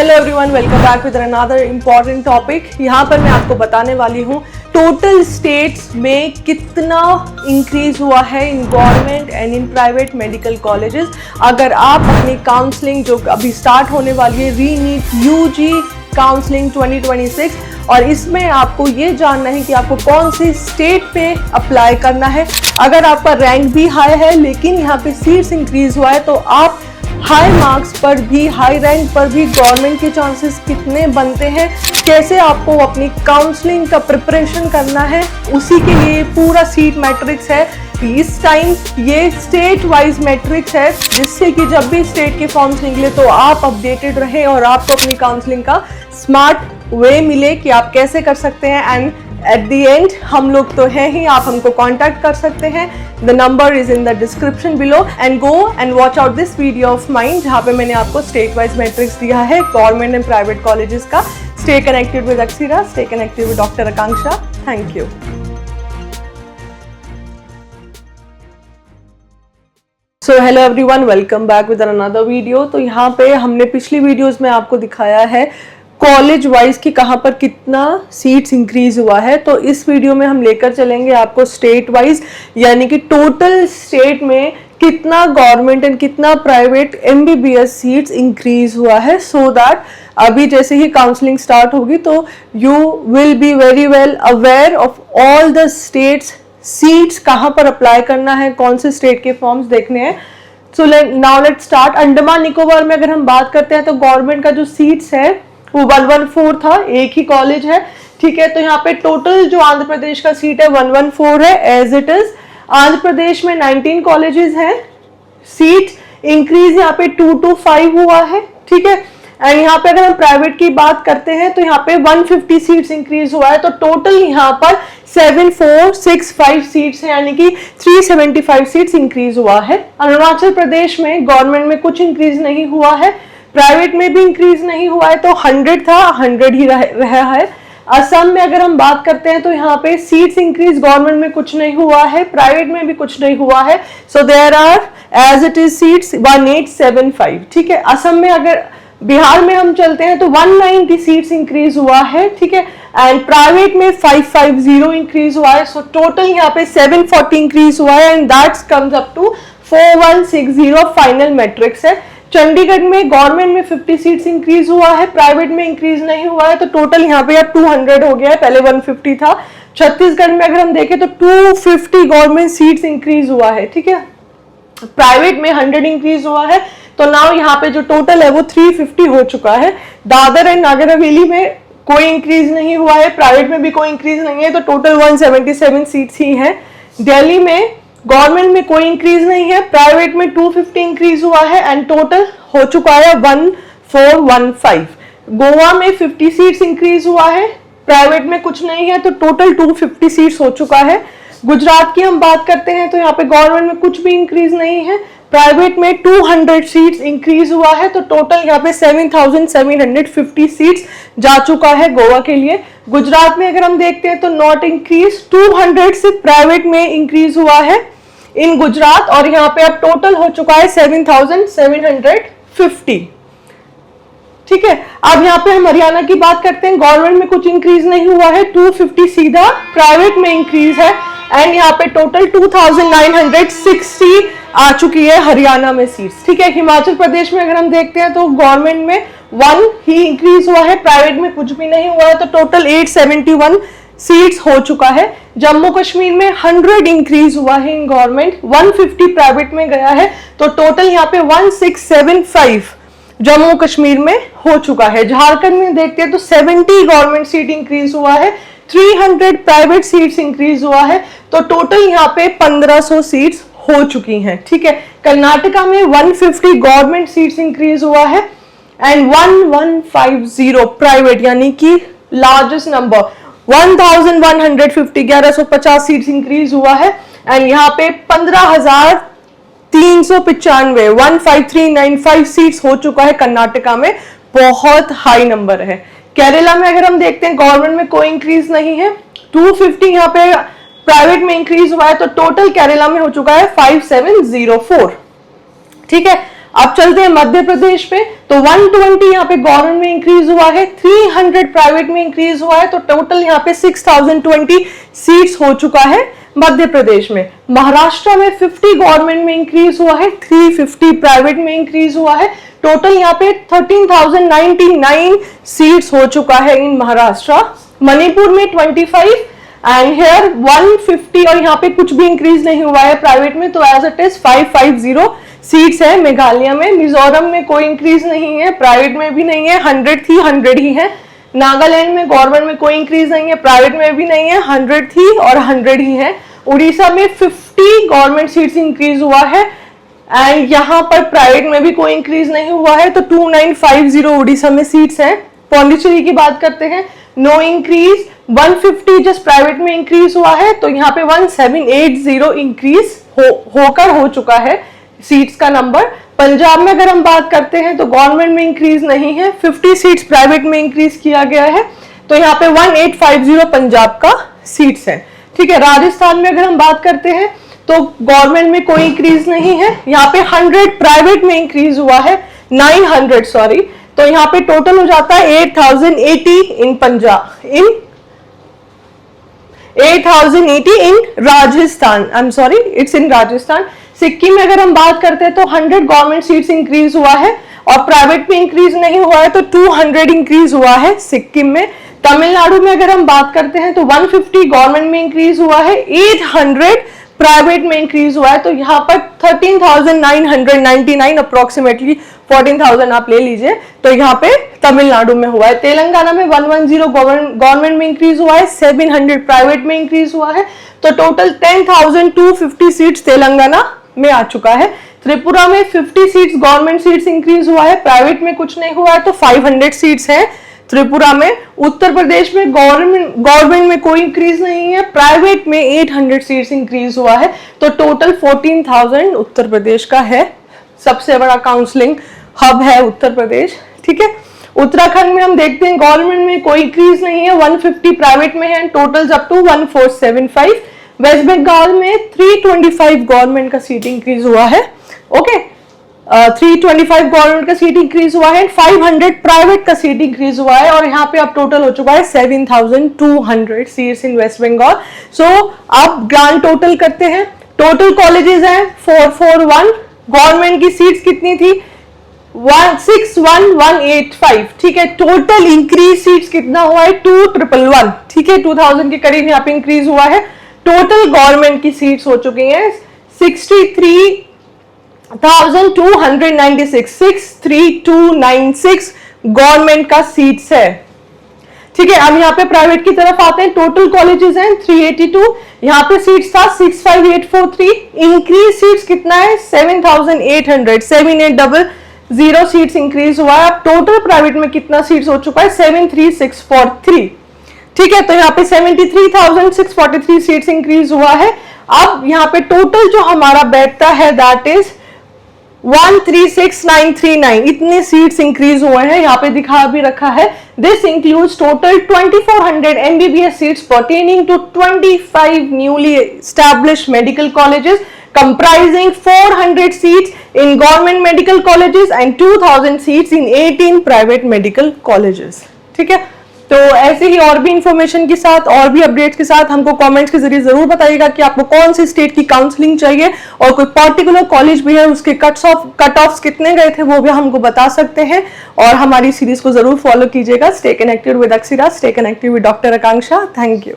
Hello everyone, welcome back with another important topic. यहाँ पर मैं आपको बताने वाली हूँ टोटल स्टेट्स में कितना इंक्रीज हुआ है in government and in private medical colleges. अगर आप अपनी काउंसलिंग जो अभी स्टार्ट होने वाली है रीनीट यूजी काउंसलिंग 2026, और इसमें आपको ये जानना है कि आपको कौन सी स्टेट पे अप्लाई करना है। अगर आपका रैंक भी हाई है लेकिन यहाँ पे सीट्स इंक्रीज हुआ है तो आप हाई मार्क्स पर भी, हाई रैंक पर भी गवर्नमेंट के चांसेस कितने बनते हैं, कैसे आपको अपनी काउंसलिंग का प्रिपरेशन करना है, उसी के लिए पूरा सीट मैट्रिक्स है। इस टाइम ये स्टेट वाइज मैट्रिक्स है जिससे कि जब भी स्टेट के फॉर्म्स निकले तो आप अपडेटेड रहें और आपको अपनी काउंसलिंग का स्मार्ट वे मिले कि आप कैसे कर सकते हैं। एंड एट द एंड हम लोग तो हैं ही, आप हमको कांटेक्ट कर सकते हैं। The number is in the description below and go and watch out this video of mine जहाँ पे मैंने आपको स्टेट वाइज मैट्रिक्स दिया है गवर्नमेंट एंड प्राइवेट कॉलेजेस का। Stay connected with Akshara, stay connected with doctor Akanksha. Thank you. So hello everyone, welcome back with another video. तो यहाँ पे हमने पिछली वीडियोस में आपको दिखाया है कॉलेज वाइज कि कहाँ पर कितना सीट्स इंक्रीज हुआ है। तो इस वीडियो में हम लेकर चलेंगे आपको स्टेट वाइज, यानी कि टोटल स्टेट में कितना गवर्नमेंट एंड कितना प्राइवेट एमबीबीएस सीट्स इंक्रीज हुआ है, सो दैट अभी जैसे ही काउंसलिंग स्टार्ट होगी तो you will be very well aware of all the states seats, कहाँ पर अप्लाई करना है, कौन से स्टेट के फॉर्म्स देखने हैं। So now let's start. Andaman Nicobar में अगर हम बात करते हैं तो गवर्नमेंट का जो सीट्स है वो 114 था, एक ही कॉलेज है, ठीक है। तो यहाँ पे टोटल जो आंध्र प्रदेश का सीट है 114 है as it is. Andhra Pradesh में 19 कॉलेजेस हैं, सीट इंक्रीज यहाँ पे 225 हुआ है, ठीक है। एंड यहाँ पे अगर हम प्राइवेट की बात करते हैं तो यहाँ पे 150 सीट्स इंक्रीज हुआ है, तो टोटल यहाँ पर 7465 सीट्स है, यानी कि 375 सीट्स इंक्रीज हुआ है। अरुणाचल प्रदेश में गवर्नमेंट में कुछ इंक्रीज नहीं हुआ है, प्राइवेट में भी इंक्रीज नहीं हुआ है, तो 100 था 100 ही रहा है। असम में अगर हम बात करते हैं तो यहाँ पे सीट्स इंक्रीज गवर्नमेंट में कुछ नहीं हुआ है, प्राइवेट में भी कुछ नहीं हुआ है, so there are as it is seats 1875, ठीक है। असम में अगर बिहार में हम चलते हैं तो 190 सीट्स इंक्रीज हुआ है, ठीक है। एंड प्राइवेट में 550 इंक्रीज हुआ है, सो टोटल यहाँ पे 740 इंक्रीज हुआ है and that's comes up to 4160 final matrix है। चंडीगढ़ में गवर्नमेंट में 50 सीट्स इंक्रीज हुआ है, प्राइवेट में इंक्रीज नहीं हुआ है, तो टोटल यहाँ पे 200 हो गया है, पहले 150 था। छत्तीसगढ़ में अगर हम देखें तो 250 गवर्नमेंट सीट्स इंक्रीज हुआ है, ठीक है। प्राइवेट में 100 इंक्रीज हुआ है, तो नाउ यहाँ पे जो टोटल है वो 350 हो चुका है। दादर एंड नागर हवेली में कोई इंक्रीज नहीं हुआ है, प्राइवेट में भी कोई इंक्रीज नहीं है, तो टोटल 177 सीट्स ही है। दिल्ली में गवर्नमेंट में कोई इंक्रीज नहीं है, प्राइवेट में 250 इंक्रीज हुआ है एंड टोटल हो चुका है 1415। गोवा में 50 सीट्स इंक्रीज हुआ है, प्राइवेट में कुछ नहीं है, तो टोटल 250 सीट्स हो चुका है। गुजरात की हम बात करते हैं तो यहाँ पे गवर्नमेंट में कुछ भी इंक्रीज नहीं है, प्राइवेट में 200 सीट्स इंक्रीज हुआ है, तो टोटल यहाँ पे 7750 सीट्स जा चुका है गोवा के लिए। गुजरात में अगर हम देखते हैं तो नॉट इंक्रीज, 200 से प्राइवेट में इंक्रीज हुआ है इन गुजरात, और यहाँ पे अब टोटल हो चुका है 7750, ठीक है। अब यहाँ पे हम हरियाणा की बात करते हैं, गवर्नमेंट में कुछ इंक्रीज नहीं हुआ है, 250 सीधा प्राइवेट में इंक्रीज है एंड यहाँ पे टोटल 2960 आ चुकी है हरियाणा में सीट्स, ठीक है। हिमाचल प्रदेश में अगर हम देखते हैं तो गवर्नमेंट में 1 ही इंक्रीज हुआ है, प्राइवेट में कुछ भी नहीं हुआ है, तो टोटल 871 सीट्स हो चुका है। जम्मू कश्मीर में 100 इंक्रीज हुआ है इन गवर्नमेंट, 150 प्राइवेट में गया है, तो टोटल यहाँ पे 1675 जम्मू कश्मीर में हो चुका है। झारखंड में देखते हैं तो 70 गवर्नमेंट सीट इंक्रीज हुआ है, 300 प्राइवेट सीट्स इंक्रीज हुआ है, तो टोटल यहाँ पे 1500 सीट्स हो चुकी हैं, ठीक है। कर्नाटका में 150 गवर्नमेंट सीट्स इंक्रीज हुआ है एंड 1150 प्राइवेट, यानी कि लार्जेस्ट नंबर 1150 सीट्स इंक्रीज हुआ है एंड यहाँ पे 15,395 15395 सीट्स हो चुका है कर्नाटका में, बहुत हाई नंबर है। केरला में अगर हम देखते हैं गवर्नमेंट में कोई इंक्रीज नहीं है, 250 यहाँ पे प्राइवेट में इंक्रीज हुआ है, तो टोटल केरला में हो चुका है 5704, ठीक है। अब चलते हैं मध्य प्रदेश पे, तो 120 यहाँ पे गवर्नमेंट में इंक्रीज हुआ है, 300 प्राइवेट में इंक्रीज हुआ है, तो टोटल यहाँ पे 6020 सीट्स हो चुका है मध्य प्रदेश में। महाराष्ट्र में 50 गवर्नमेंट में इंक्रीज हुआ है, 350 प्राइवेट में इंक्रीज हुआ है, टोटल यहाँ पे 13,099 सीट्स हो चुका है इन महाराष्ट्र। मणिपुर में 25 एंड हेयर 150 और यहाँ पे कुछ भी इंक्रीज नहीं हुआ है प्राइवेट में, तो एज इट इज 550 सीट्स है। मेघालय में, मिजोरम में कोई इंक्रीज नहीं है, प्राइवेट में भी नहीं है, 100 थी 100 ही है। नागालैंड में गवर्नमेंट में कोई इंक्रीज नहीं है, प्राइवेट में भी नहीं है, 100 थी और 100 ही है। उड़ीसा में 50 गवर्नमेंट सीट्स इंक्रीज हुआ है एंड यहाँ पर प्राइवेट में भी कोई इंक्रीज नहीं हुआ है, तो 2950 उड़ीसा में सीट्स हैं। पौंडीचेरी की बात करते हैं, नो इंक्रीज, 150 जस्ट प्राइवेट में इंक्रीज हुआ है, तो यहाँ पे 1780 इंक्रीज होकर हो चुका है सीट्स का नंबर। पंजाब में अगर हम बात करते हैं तो गवर्नमेंट में इंक्रीज नहीं है, 50 सीट्स प्राइवेट में इंक्रीज किया गया है, तो यहाँ पे 1850 पंजाब का सीट्स है। ठीक है, राजस्थान में अगर हम बात करते हैं तो गवर्नमेंट में कोई इंक्रीज नहीं है, यहाँ पे 100 प्राइवेट में इंक्रीज हुआ है, 900 सॉरी, तो यहाँ पे टोटल हो जाता है 8080 in Punjab, in 8080 in Rajasthan, I am sorry it's in Rajasthan. Sikkim में अगर हम बात करते हैं तो 100 गवर्नमेंट सीट्स इंक्रीज हुआ है और प्राइवेट में इंक्रीज नहीं हुआ है, तो 200 इंक्रीज हुआ है सिक्किम में। तमिलनाडु में अगर हम बात करते हैं तो 150 गवर्नमेंट में इंक्रीज हुआ है, 800 प्राइवेट में इंक्रीज हुआ है, तो यहाँ पर 13,999 अप्रोक्सीमेटली 14,000 आप ले लीजिए, तो यहाँ पे तमिलनाडु में हुआ है। तेलंगाना में 110 गवर्नमेंट में इंक्रीज हुआ है, 700 प्राइवेट में इंक्रीज हुआ है, तो टोटल 10,250 सीट्स तेलंगाना में आ चुका है। त्रिपुरा में 50 सीट्स गवर्नमेंट सीट्स इंक्रीज हुआ है, प्राइवेट में कुछ नहीं हुआ है, तो 500 सीट्स हैं त्रिपुरा में। उत्तर प्रदेश में गवर्नमेंट में कोई इंक्रीज नहीं है, प्राइवेट में 800 सीट्स इंक्रीज हुआ है, तो टोटल 14,000 उत्तर प्रदेश का है। सबसे बड़ा काउंसलिंग हब है उत्तर प्रदेश। ठीक है, उत्तराखंड में हम देखते हैं गवर्नमेंट में कोई इंक्रीज नहीं है, 150 प्राइवेट में है, total up to 1475। West Bengal में 325 गवर्नमेंट का सीट इंक्रीज हुआ है, ओके, 325 गवर्नमेंट का सीट इंक्रीज हुआ है, 500 प्राइवेट का सीट इंक्रीज हुआ है, और यहाँ पे अब टोटल हो चुका है 7,200 सीट्स इन वेस्ट बंगाल। सो अब ग्रांड टोटल करते हैं, टोटल कॉलेजेस हैं 441, गवर्नमेंट की सीट्स कितनी थी 161,185, ठीक है, टोटल इंक्रीज सीट्स कितना हुआ है 2,111, ठीक है, 2000 के करीब यहाँ पे इंक्रीज हुआ है। टोटल गवर्नमेंट की सीट्स हो चुकी हैं 63,296, 63,296 गवर्नमेंट का सीट्स है। ठीक है, अब यहाँ पे प्राइवेट की तरफ आते हैं, टोटल कॉलेजेस हैं 382, यहाँ पे सीट्स था 65,843, इंक्रीज सीट्स कितना है 7,800, 7,800 सीट्स इंक्रीज हुआ है। अब टोटल प्राइवेट में कितना सीट्स हो चुका है 73,643, ठीक है, तो यहाँ पे 73,643 सीट्स इंक्रीज हुआ है। अब यहाँ पे टोटल जो हमारा बैठता है दैट इज 136,939, इतने सीट्स इंक्रीज हुए हैं, यहाँ पे दिखा भी रखा है। This includes total 2,400 MBBS seats pertaining to 25 newly established medical colleges comprising 400 seats in government medical colleges and 2,000 seats in 18 private medical colleges। ठीक है, तो ऐसे ही और भी इंफॉर्मेशन के साथ और भी अपडेट्स के साथ हमको कमेंट्स के जरिए जरूर बताइएगा कि आपको कौन सी स्टेट की काउंसलिंग चाहिए और कोई पर्टिकुलर कॉलेज भी है उसके कट ऑफ्स कितने गए थे वो भी हमको बता सकते हैं। और हमारी सीरीज को जरूर फॉलो कीजिएगा। Stay connected with Akshara, stay connected with doctor Akanksha. Thank you.